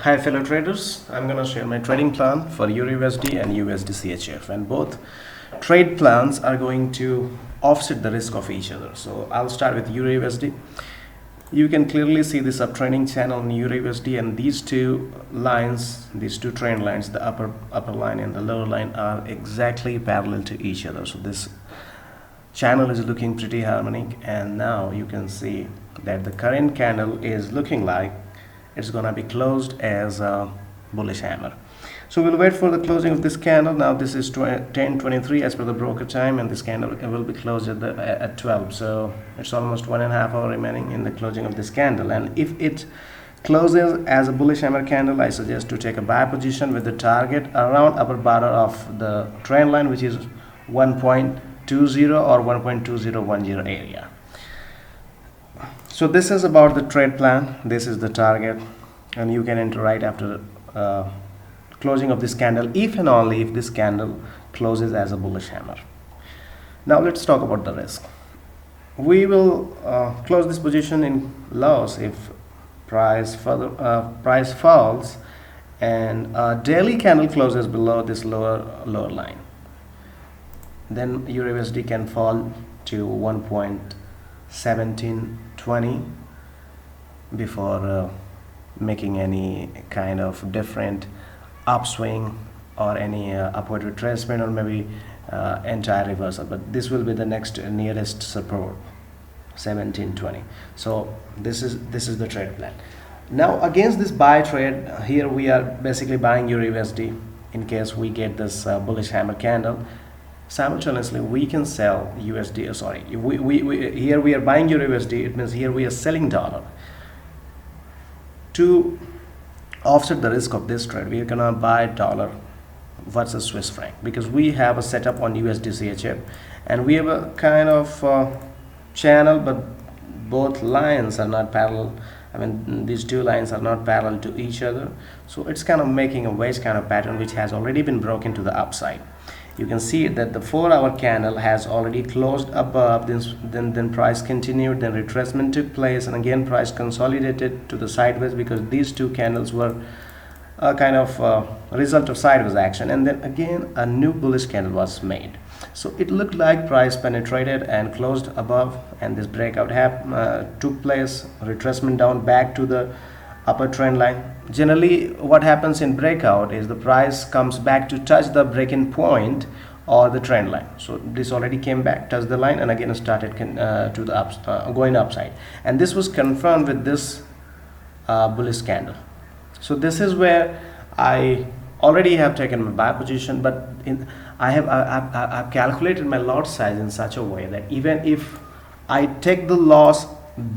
Hi fellow traders, I'm gonna share my trading plan for EUR/USD and USD CHF, and both trade plans are going to offset the risk of each other. So I'll start with EUR/USD. You can clearly see this uptrending channel in EUR/USD, and these two lines, these two trend lines, the upper line and the lower line, are exactly parallel to each other. So this channel is looking pretty harmonic, and now you can see that the current candle is looking like it's gonna be closed as a bullish hammer. So we'll wait for the closing of this candle. Now this is 10:23 as per the broker time, and this candle will be closed at 12. So it's almost 1.5 hours remaining in the closing of this candle, and if it closes as a bullish hammer candle, I suggest to take a buy position with the target around upper border of the trend line, which is 1.20 or 1.2010 area. So this is about the trade plan. This is the target, and you can enter right after closing of this candle, if and only if this candle closes as a bullish hammer. Now let's talk about the risk. We will close this position in loss if price falls and a daily candle closes below this lower line. Then EUR/USD can fall to 1.1720 before making any kind of different upswing or any upward retracement, or maybe entire reversal. But this will be the next nearest support, 1720. So this is the trade plan. Now against this buy trade, here we are basically buying EUR/USD in case we get this bullish hammer candle. Simultaneously we can sell USD. Here we are buying EUR/USD. It means here we are selling dollar. To offset the risk of this trade, we are gonna buy dollar versus Swiss franc, because we have a setup on USD CHF, and we have a kind of channel, but both lines are not parallel. I mean, these two lines are not parallel to each other, so it's kind of making a wedge kind of pattern, which has already been broken to the upside. You can see that the 4-hour candle has already closed above this, then price continued, then retracement took place, and again price consolidated to the sideways, because these two candles were a kind of result of sideways action, and then again a new bullish candle was made. So it looked like price penetrated and closed above, and this breakout took place, retracement down back to the upper trend line. Generally what happens in breakout is the price comes back to touch the breaking point or the trend line. So this already came back, touched the line, and again started to the going upside, and this was confirmed with this bullish candle. So this is where I already have taken my buy position, but I've calculated my lot size in such a way that even if I take the loss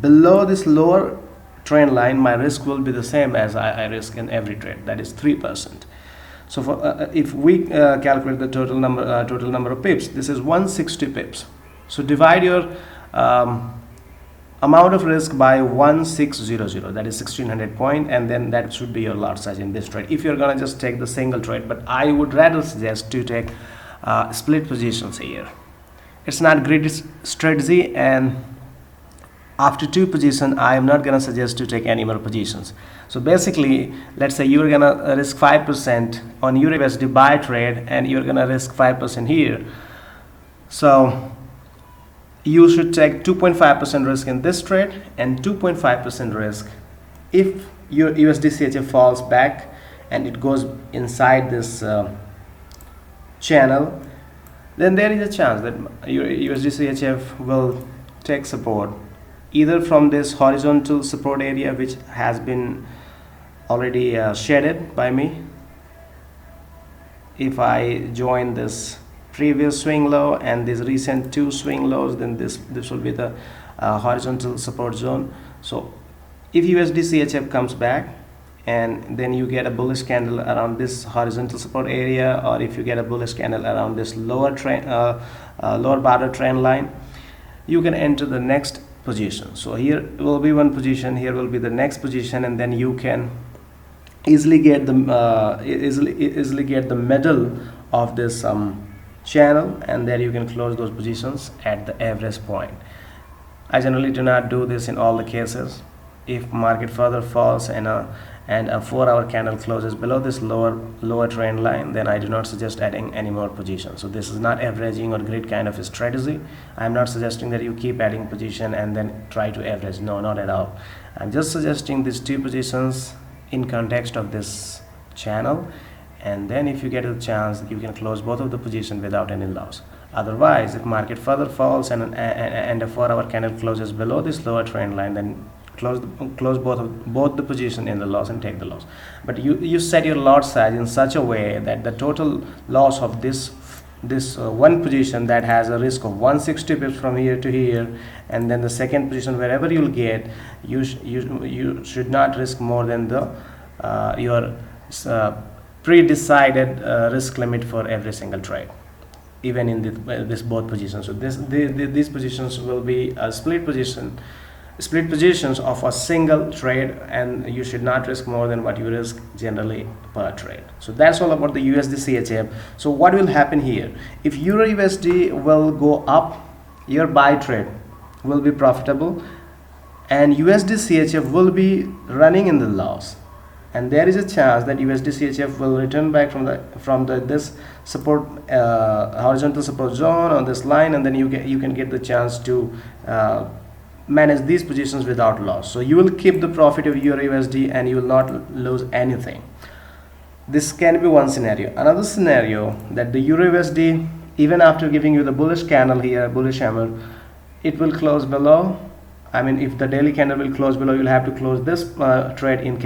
below this lower trend line, my risk will be the same as I risk in every trade, that is 3%. So for, if we calculate the total number of pips, this is 160 pips. So divide your amount of risk by 1600, that is 1600 point, and then that should be your lot size in this trade, if you're gonna just take the single trade. But I would rather suggest to take split positions here. It's not great strategy, and after 2 positions I am not gonna suggest to take any more positions. So basically, let's say you're gonna risk 5% on EUR/USD buy trade, and you're gonna risk 5% here. So you should take 2.5% risk in this trade and 2.5% risk if your USD CHF falls back and it goes inside this channel. Then there is a chance that your USD CHF will take support either from this horizontal support area, which has been already shaded by me. If I join this previous swing low and these recent 2 swing lows, then this will be the horizontal support zone. So if USD CHF comes back and then you get a bullish candle around this horizontal support area, or if you get a bullish candle around this lower border trend line, you can enter the next position. So here will be one position, here will be the next position, and then you can easily get the middle of this channel, and there you can close those positions at the average point. I generally do not do this in all the cases. If market further falls and and a 4-hour candle closes below this lower trend line, then I do not suggest adding any more positions. So this is not averaging or grid kind of a strategy. I'm not suggesting that you keep adding position and then try to average. No, not at all. I'm just suggesting these 2 positions in context of this channel, and then if you get a chance, you can close both of the positions without any loss. Otherwise, if market further falls and a 4-hour candle closes below this lower trend line, then close both the position in the loss and take the loss. But you set your lot size in such a way that the total loss of this one position that has a risk of 160 pips from here to here, and then the second position wherever you'll get, you should not risk more than the your pre-decided risk limit for every single trade, even in this both positions. So these positions will be split positions of a single trade, and you should not risk more than what you risk generally per trade. So that's all about the USD CHF. So what will happen here? If Euro USD will go up, your buy trade will be profitable, and USD CHF will be running in the loss, and there is a chance that USD CHF will return back from this support horizontal support zone on this line, and then you can get the chance to manage these positions without loss. So you will keep the profit of Euro USD and you will not lose anything. This can be one scenario. Another scenario, that the Euro USD, even after giving you the bullish candle here, bullish hammer, it will close below. I mean, if the daily candle will close below, you'll have to close this trade in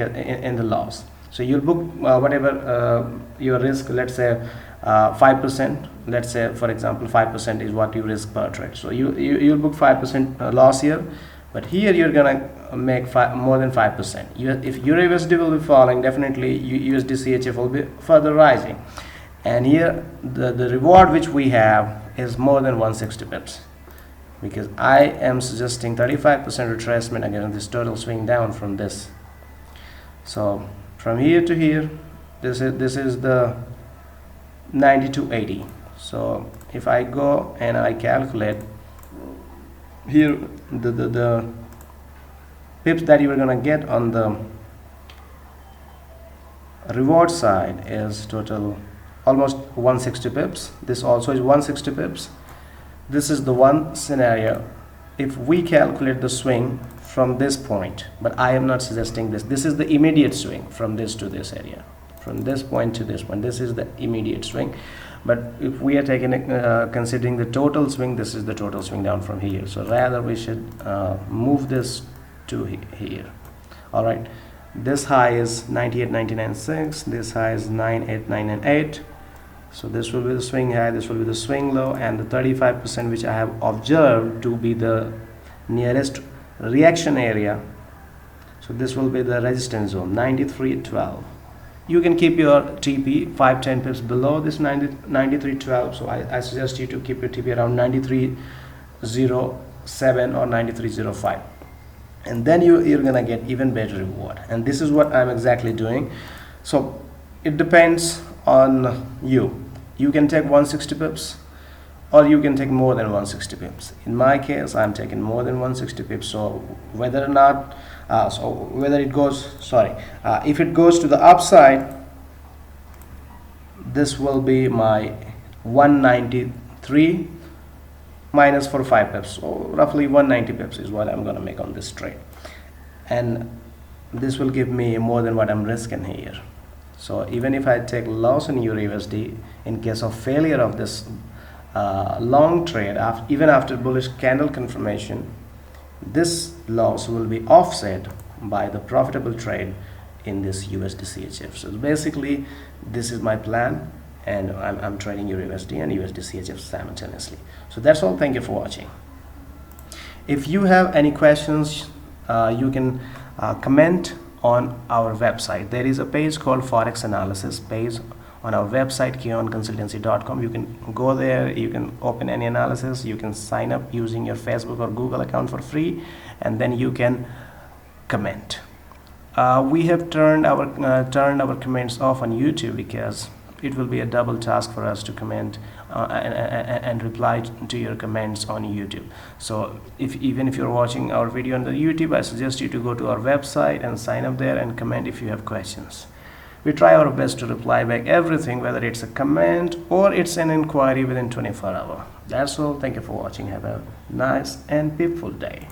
the loss. So you'll book whatever your risk, let's say 5%. Let's say, for example, 5% is what you risk per trade. So you'll book 5% loss here, but here you're gonna make more than 5%. If Euro USD will be falling, definitely USD CHF will be further rising, and here the reward which we have is more than 160 pips, because I am suggesting 35% retracement against this total swing down from this. So from here to here, this is the 92.80. So if I go and I calculate here, the pips that you are gonna get on the reward side is total almost 160 pips. This also is 160 pips. This is the one scenario if we calculate the swing from this point, but I am not suggesting this. This is the immediate swing from this to this area, from this point to this point. This is the immediate swing, but if we are taking considering the total swing, this is the total swing down from here. So rather we should move this to here. All right, this high is 98.996, this high is 98.998. So this will be the swing high, this will be the swing low, and the 35% which I have observed to be the nearest reaction area. So this will be the resistance zone, 93.12. You can keep your TP 5-10 pips below this 93.12. So I suggest you to keep your TP around 93.07 or 93.05, and then you're gonna get even better reward. And this is what I'm exactly doing. So it depends on you. You can take 160 pips, or you can take more than 160 pips. In my case, I'm taking more than 160 pips. So whether or not if it goes to the upside, this will be my 193 minus for 5 pips, so roughly 190 pips is what I'm going to make on this trade, and this will give me more than what I'm risking here. So even if I take loss in Euro USD in case of failure of this long trade, even after bullish candle confirmation, this loss will be offset by the profitable trade in this USD CHF. So basically this is my plan, and I'm trading Euro USD and USD CHF simultaneously. So that's all. Thank you for watching. If you have any questions, you can comment on our website. There is a page called Forex Analysis page on our website, keonconsultancy.com. You can go there, you can open any analysis, you can sign up using your Facebook or Google account for free, and then you can comment. We have turned our comments off on YouTube because it will be a double task for us to comment and reply to your comments on YouTube. So even if you're watching our video on the YouTube, I suggest you to go to our website and sign up there and comment if you have questions. We try our best to reply back everything, whether it's a comment or it's an inquiry, within 24 hours. That's all. Thank you for watching. Have a nice and peaceful day.